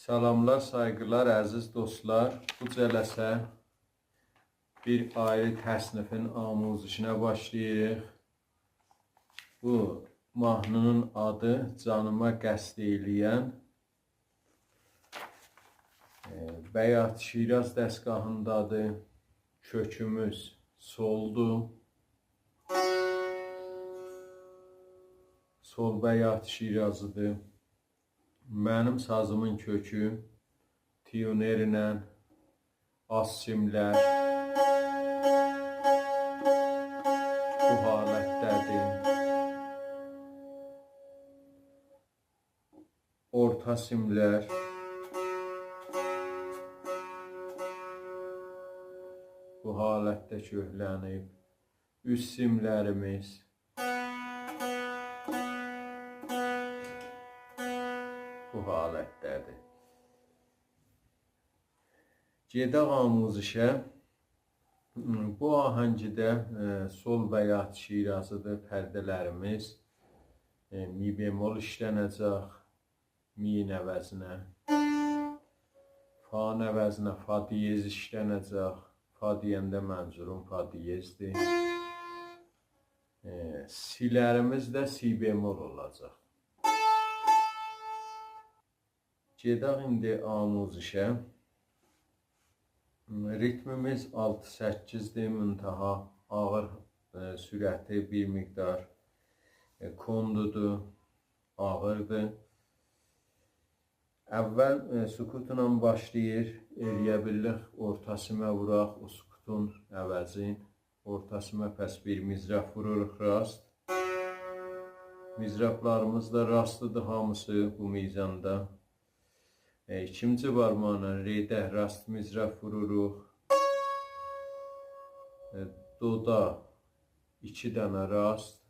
Salamlar, sayğılar, əziz dostlar. Bu cələsə bir ayrı təsnifin amuzişinə başlayırıq. Bu mahnının adı Canıma qəsd eləyən Bəyat Şiraz dəstgahındadır. Kökümüz soldu. Sol Bəyat Şirazıdır. Mənim sazımın kökü tiyunerlə, az simlər bu halətdədir. Orta simlər bu halətdə köklənib. Üst simlərimiz bu halətdədir. Gedək amuzişə. Bu ahəngidə sol Bəyat Şirazıdır pərdələrimiz. Mi bemol işlənəcək, min əvəzinə. Fa əvəzinə fa diyez işlənəcək. Fa deyəndə mənzurum fa diyezdir. Silərimiz də si bemol olacaq. Gedək indi amuzişə. Ritmimiz 6-8-dir, müntaha ağır sürəti bir miqdar kondudur, ağırdır. Əvvəl sukutla başlayır, eləyə bilirik, orta simə vuraq, o sukutun əvəzin. Orta simə pəs bir mizraf vururuq rast. Mizraflarımız da rastlıdır hamısı bu mizanda. İkinci barmağına redə rast mizraf vururuq. Doda 2 dənə rast.